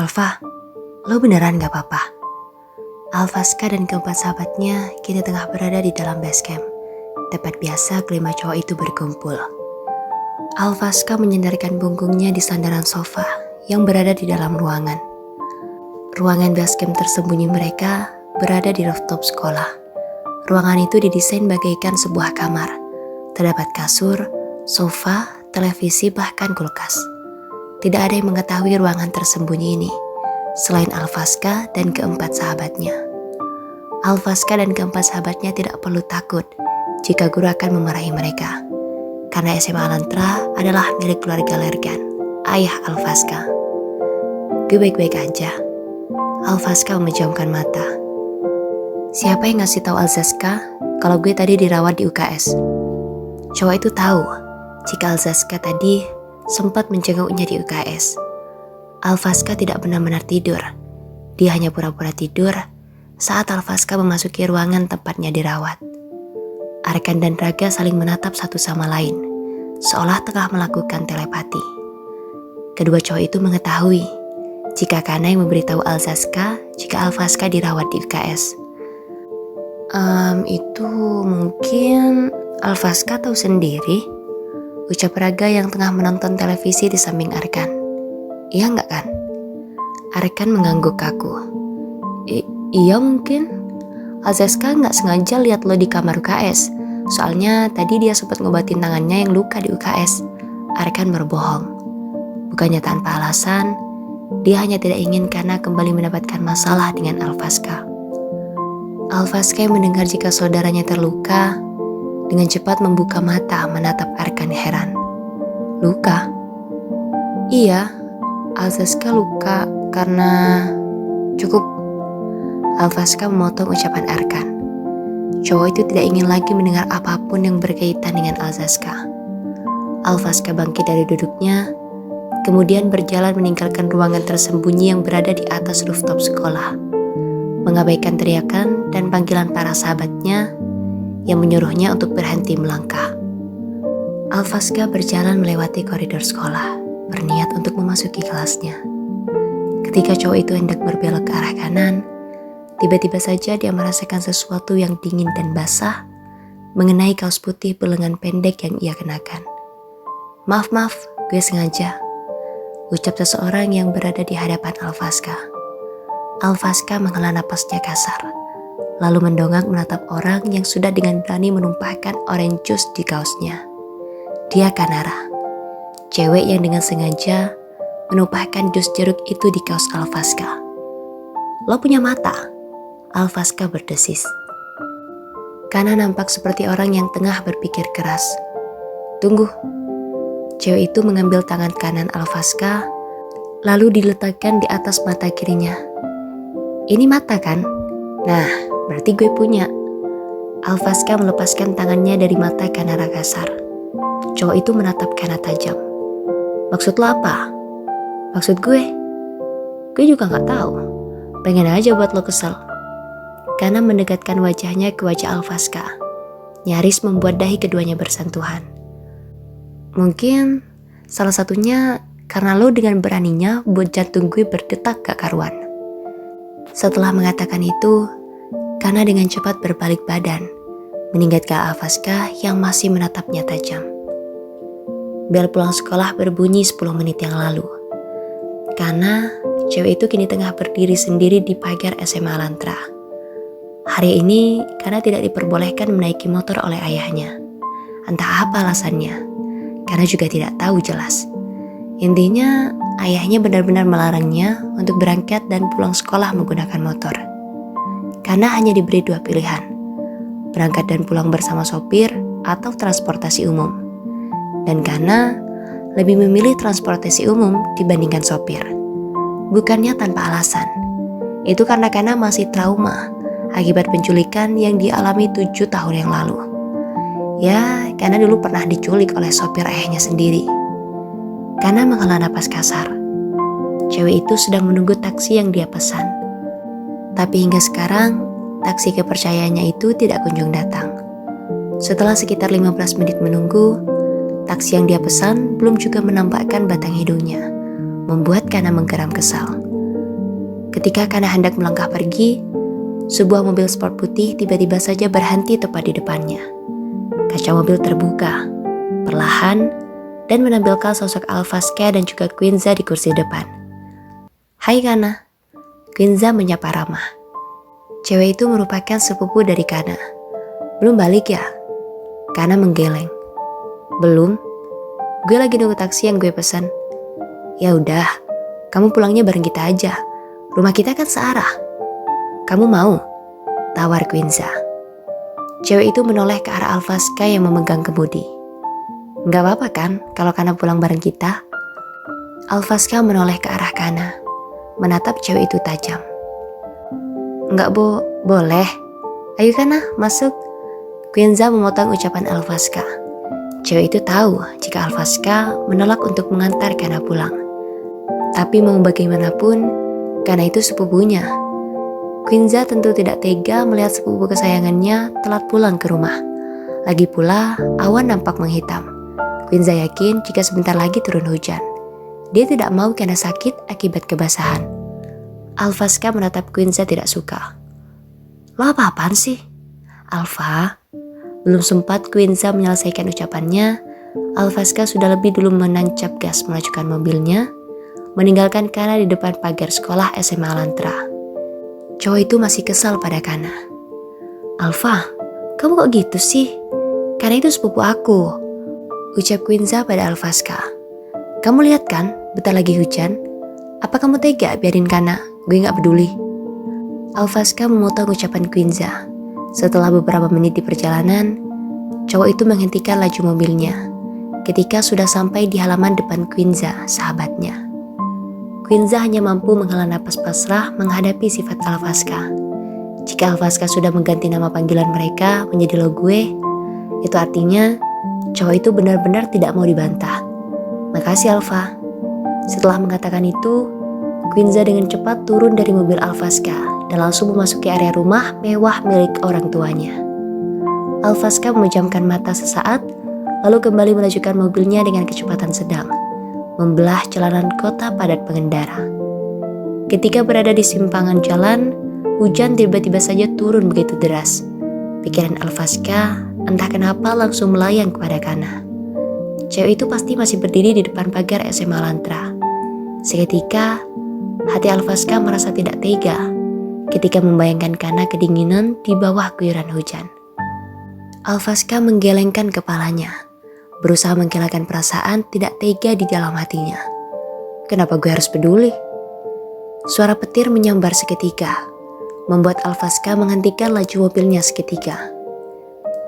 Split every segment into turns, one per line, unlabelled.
Alfa, lo beneran gak apa-apa? Alfaska dan keempat sahabatnya kini tengah berada di dalam base camp. Tempat biasa kelima cowok itu berkumpul. Alfaska menyandarkan punggungnya di sandaran sofa yang berada di dalam ruangan. Ruangan base camp tersembunyi mereka berada di rooftop sekolah. Ruangan itu didesain bagaikan sebuah kamar. Terdapat kasur, sofa, televisi, bahkan kulkas. Tidak ada yang mengetahui ruangan tersembunyi ini, selain Alfaska dan keempat sahabatnya. Alfaska dan keempat sahabatnya tidak perlu takut jika guru akan memarahi mereka, karena SMA Alantra adalah milik keluarga Lergan, ayah Alfaska. Gue baik-baik aja. Alfaska memejamkan mata. Siapa yang ngasih tahu Alzaska kalau gue tadi dirawat di UKS? Cowok itu tahu jika Alzaska tadi sempat menjenguknya di UKS. Alfaska tidak benar-benar tidur. Dia hanya pura-pura tidur saat Alfaska memasuki ruangan tempatnya dirawat. Arkan dan Raga saling menatap satu sama lain, seolah tengah melakukan telepati. Kedua cowok itu mengetahui jika Kana yang memberitahu Alzaska jika Alfaska dirawat di UKS. Itu mungkin Alfaska tahu sendiri, ucap Raga yang tengah menonton televisi di samping Arkan. Iya nggak kan? Arkan mengangguk kaku. Iya mungkin. Alzaska nggak sengaja lihat lo di kamar UKS. Soalnya tadi dia sempat ngobatin tangannya yang luka di UKS. Arkan berbohong. Bukannya tanpa alasan, dia hanya tidak ingin Kana kembali mendapatkan masalah dengan Alfaska. Alfaska yang mendengar jika saudaranya terluka, dengan cepat membuka mata menatap Arkan heran. Luka? Iya, Alzaska luka karena... Cukup. Alfaska memotong ucapan Arkan. Cowok itu tidak ingin lagi mendengar apapun yang berkaitan dengan Alzaska. Alfaska bangkit dari duduknya, kemudian berjalan meninggalkan ruangan tersembunyi yang berada di atas rooftop sekolah. Mengabaikan teriakan dan panggilan para sahabatnya yang menyuruhnya untuk berhenti melangkah. Alfaska berjalan melewati koridor sekolah, berniat untuk memasuki kelasnya. Ketika cowok itu hendak berbelok ke arah kanan, tiba-tiba saja dia merasakan sesuatu yang dingin dan basah mengenai kaos putih berlengan pendek yang ia kenakan. Maaf, gue sengaja, ucap seseorang yang berada di hadapan Alfaska. Alfaska menghela napasnya kasar, lalu mendongak menatap orang yang sudah dengan berani menumpahkan orange juice di kaosnya. Dia Kanara, cewek yang dengan sengaja menumpahkan jus jeruk itu di kaos Alfaska. Lo punya mata? Alfaska berdesis. Kana nampak seperti orang yang tengah berpikir keras. Tunggu. Cewek itu mengambil tangan kanan Alfaska, lalu diletakkan di atas mata kirinya. Ini mata kan? Nah, berarti gue punya. Alfaska melepaskan tangannya dari mata Kanara kasar. Cowok itu menatap Kana tajam. Maksud lo apa? Maksud gue juga gak tahu. Pengen aja buat lo kesel. Kana mendekatkan wajahnya ke wajah Alfaska, nyaris membuat dahi keduanya bersentuhan. Mungkin salah satunya karena lo dengan beraninya buat jantung gue berdetak gak karuan. Setelah mengatakan itu, Kana dengan cepat berbalik badan, meninggalkan Alfaska yang masih menatapnya tajam. Bel pulang sekolah berbunyi 10 menit yang lalu. Kana, cewek itu kini tengah berdiri sendiri di pagar SMA Alantra. Hari ini, Kana tidak diperbolehkan menaiki motor oleh ayahnya. Entah apa alasannya, Kana juga tidak tahu jelas. Intinya, ayahnya benar-benar melarangnya untuk berangkat dan pulang sekolah menggunakan motor. Kana hanya diberi 2 pilihan, berangkat dan pulang bersama sopir atau transportasi umum. Dan Kana lebih memilih transportasi umum dibandingkan sopir. Bukannya tanpa alasan, itu karena Kana masih trauma akibat penculikan yang dialami 7 tahun yang lalu. Ya, Kana dulu pernah diculik oleh sopir ayahnya sendiri. Kana menghela napas kasar. Cewek itu sedang menunggu taksi yang dia pesan. Tapi hingga sekarang, taksi kepercayaannya itu tidak kunjung datang. Setelah sekitar 15 menit menunggu, taksi yang dia pesan belum juga menampakkan batang hidungnya, membuat Kana menggeram kesal. Ketika Kana hendak melangkah pergi, sebuah mobil sport putih tiba-tiba saja berhenti tepat di depannya. Kaca mobil terbuka, perlahan, dan menampilkan sosok Alvaska dan juga Quinza di kursi depan. "Hai Kana," Quinza menyapa ramah. Cewek itu merupakan sepupu dari Kana. "Belum balik ya?" Kana menggeleng. "Belum, gue lagi nunggu taksi yang gue pesan." "Ya udah, kamu pulangnya bareng kita aja. Rumah kita kan searah." "Kamu mau?" tawar Quinza. Cewek itu menoleh ke arah Alvaska yang memegang kemudi. "Nggak apa-apa kan kalau Kana pulang bareng kita?" Alvaska menoleh ke arah Kana, menatap cewek itu tajam. "Nggak boleh. Ayo Kana, masuk." Quinza memotong ucapan Alvaska. Cewek itu tahu jika Alvaska menolak untuk mengantar Kana pulang. Tapi mau bagaimanapun, Kana itu sepupunya. Quinza tentu tidak tega melihat sepupu kesayangannya telat pulang ke rumah. Lagi pula, awan nampak menghitam. Quinza yakin jika sebentar lagi turun hujan. Dia tidak mau Kana sakit akibat kebasahan. Alvaska menatap Quinza tidak suka. "Lo apa-apaan sih?" "Alva." Belum sempat Quinza menyelesaikan ucapannya, Alvaska sudah lebih dulu menancap gas melajukan mobilnya, meninggalkan Kana di depan pagar sekolah SMA Alantra. Cowok itu masih kesal pada Kana. "Alva, kamu kok gitu sih? Kana itu sepupu aku," ucap Quinza pada Alvaska. "Kamu lihat kan, bentar lagi hujan. Apa kamu tega biarin Kana? Gue gak peduli." Alvaska memotong ucapan Quinza. Setelah beberapa menit di perjalanan, cowok itu menghentikan laju mobilnya ketika sudah sampai di halaman depan Quinza, sahabatnya. Quinza hanya mampu menghela napas pasrah menghadapi sifat Alvaska. Jika Alvaska sudah mengganti nama panggilan mereka menjadi "lo gue", itu artinya cowok itu benar-benar tidak mau dibantah. "Makasih Alva." Setelah mengatakan itu, Quinza dengan cepat turun dari mobil Alvaska dan langsung memasuki area rumah mewah milik orang tuanya. Alvaska memejamkan mata sesaat, lalu kembali melajukan mobilnya dengan kecepatan sedang, membelah jalanan kota padat pengendara. Ketika berada di simpangan jalan, hujan tiba-tiba saja turun begitu deras. Pikiran Alvaska entah kenapa langsung melayang kepada Kana. Cewek itu pasti masih berdiri di depan pagar SMA Alantra. Seketika, hati Alvaska merasa tidak tega ketika membayangkan Kana kedinginan di bawah guyuran hujan. Alvaska menggelengkan kepalanya, berusaha menghilangkan perasaan tidak tega di dalam hatinya. Kenapa gue harus peduli? Suara petir menyambar seketika, membuat Alvaska menghentikan laju mobilnya seketika.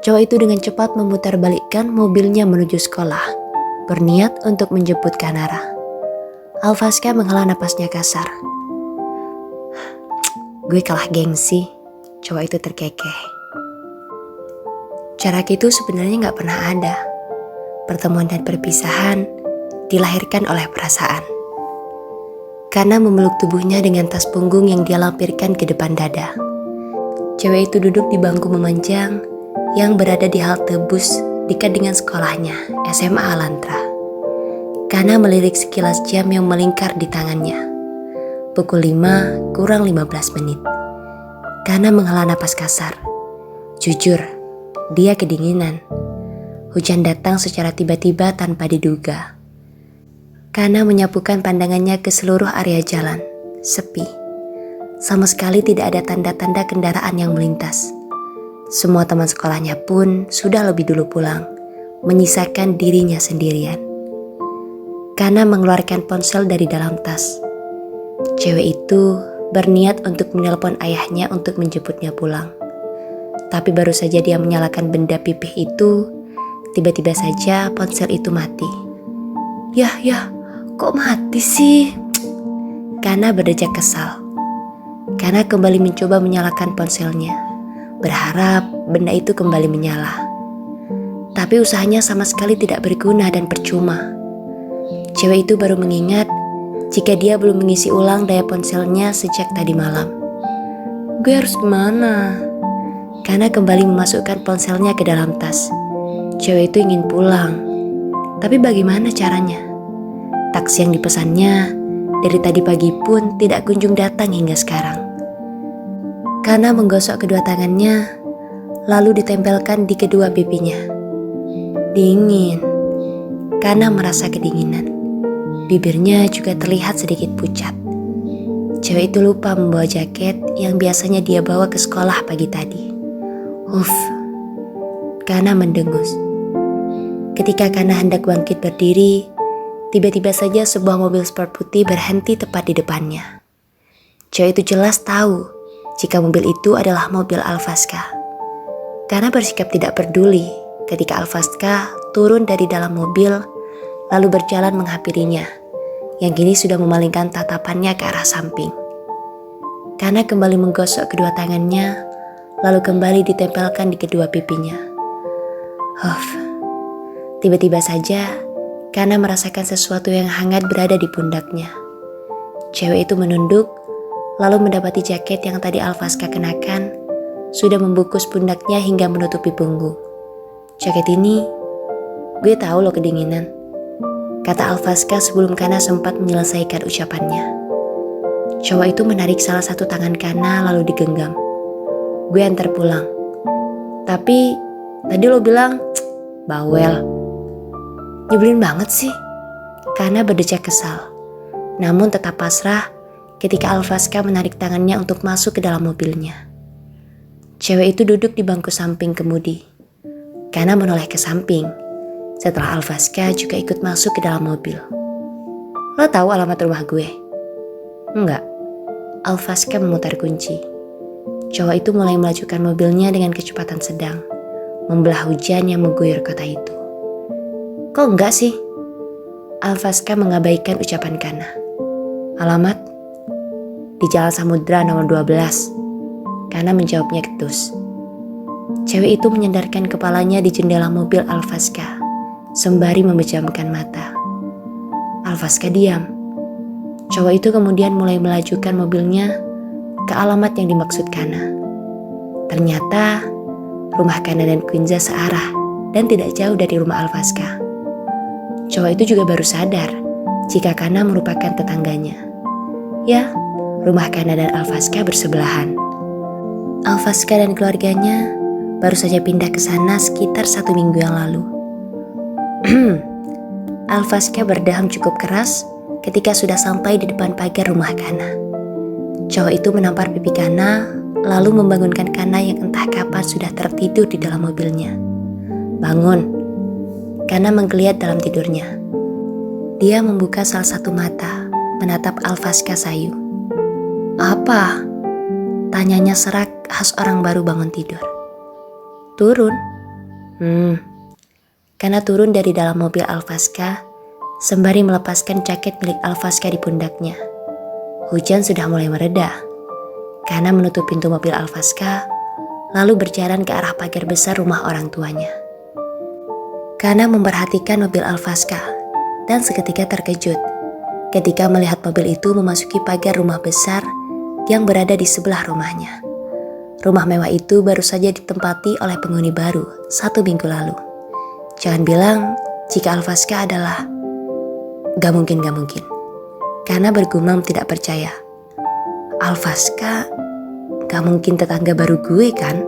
Cowok itu dengan cepat memutarbalikkan mobilnya menuju sekolah, berniat untuk menjemput Kanara. Alvaska menghela napasnya kasar. "Gue kalah gengsi," cowok itu terkekeh. Jarak itu sebenarnya gak pernah ada. Pertemuan dan perpisahan dilahirkan oleh perasaan. Kana memeluk tubuhnya dengan tas punggung yang dia lampirkan ke depan dada. Cewek itu duduk di bangku memanjang yang berada di halte bus dekat dengan sekolahnya, SMA Alantra. Kana melirik sekilas jam yang melingkar di tangannya. Pukul 5 kurang 15 menit. Kana menghela napas kasar. Jujur, dia kedinginan. Hujan datang secara tiba-tiba tanpa diduga. Kana menyapukan pandangannya ke seluruh area jalan. Sepi. Sama sekali tidak ada tanda-tanda kendaraan yang melintas. Semua teman sekolahnya pun sudah lebih dulu pulang, menyisakan dirinya sendirian. Kana mengeluarkan ponsel dari dalam tas. Cewek itu berniat untuk menelpon ayahnya untuk menjemputnya pulang. Tapi baru saja dia menyalakan benda pipih itu, tiba-tiba saja ponsel itu mati. Yah, kok mati sih? Kana berdejak kesal. Kana kembali mencoba menyalakan ponselnya, berharap benda itu kembali menyala. Tapi usahanya sama sekali tidak berguna dan percuma. Cewek itu baru mengingat jika dia belum mengisi ulang daya ponselnya sejak tadi malam. Gue harus gimana? Kana kembali memasukkan ponselnya ke dalam tas. Cewek itu ingin pulang, tapi bagaimana caranya? Taksi yang dipesannya Dari tadi pagi pun tidak kunjung datang hingga sekarang. Kana menggosok kedua tangannya, lalu ditempelkan di kedua pipinya. Dingin. Kana merasa kedinginan. Bibirnya juga terlihat sedikit pucat. Cewek itu lupa membawa jaket yang biasanya dia bawa ke sekolah pagi tadi. Kana mendengus. Ketika Kana hendak bangkit berdiri, tiba-tiba saja sebuah mobil sport putih berhenti tepat di depannya. Cewek itu jelas tahu jika mobil itu adalah mobil Alvaska. Kana bersikap tidak peduli ketika Alvaska turun dari dalam mobil lalu berjalan menghampirinya, yang kini sudah memalingkan tatapannya ke arah samping. Kana kembali menggosok kedua tangannya, lalu kembali ditempelkan di kedua pipinya. Tiba-tiba saja, Kana merasakan sesuatu yang hangat berada di pundaknya. Cewek itu menunduk, lalu mendapati jaket yang tadi Alvaska kenakan sudah membungkus pundaknya hingga menutupi punggung. Jaket ini, gue tahu lo kedinginan, kata Alvaska sebelum Kana sempat menyelesaikan ucapannya. Cowok itu menarik salah satu tangan Kana lalu digenggam. Gue antar pulang. Tapi tadi lo bilang, bawel. Nyebelin banget sih. Kana berdecak kesal. Namun tetap pasrah ketika Alvaska menarik tangannya untuk masuk ke dalam mobilnya. Cewek itu duduk di bangku samping kemudi. Kana menoleh ke samping. Setelah Alvaska juga ikut masuk ke dalam mobil. Lo tahu alamat rumah gue? Enggak. Alvaska memutar kunci. Cowok itu mulai melajukan mobilnya dengan kecepatan sedang, membelah hujan yang mengguyur kota itu. Kok enggak sih? Alvaska mengabaikan ucapan Kana. Alamat? Di Jalan Samudra nomor 12. Kana menjawabnya ketus. Cewek itu menyandarkan kepalanya di jendela mobil Alvaska, sembari memejamkan mata. Alvaska diam. Cowok itu kemudian mulai melajukan mobilnya ke alamat yang dimaksud Kana. Ternyata rumah Kana dan Quinza searah dan tidak jauh dari rumah Alvaska. Cowok itu juga baru sadar jika Kana merupakan tetangganya. Ya, rumah Kana dan Alvaska bersebelahan. Alvaska dan keluarganya baru saja pindah ke sana sekitar 1 minggu yang lalu. Alvaska berdaham cukup keras ketika sudah sampai di depan pagar rumah Kana. Cowok itu menampar pipi Kana, lalu membangunkan Kana yang entah kapan sudah tertidur di dalam mobilnya. Bangun. Kana menggeliat dalam tidurnya. Dia membuka salah satu mata, menatap Alvaska sayu. Apa? Tanyanya serak khas orang baru bangun tidur. Turun. Kana turun dari dalam mobil Alvaska, sembari melepaskan jaket milik Alvaska di pundaknya. Hujan sudah mulai mereda. Kana menutup pintu mobil Alvaska, lalu berjalan ke arah pagar besar rumah orang tuanya. Kana memperhatikan mobil Alvaska dan seketika terkejut ketika melihat mobil itu memasuki pagar rumah besar yang berada di sebelah rumahnya. Rumah mewah itu baru saja ditempati oleh penghuni baru 1 minggu lalu. Jangan bilang jika Alvaska adalah... Gak mungkin. Kana bergumam tidak percaya. Alvaska gak mungkin tetangga baru gue kan?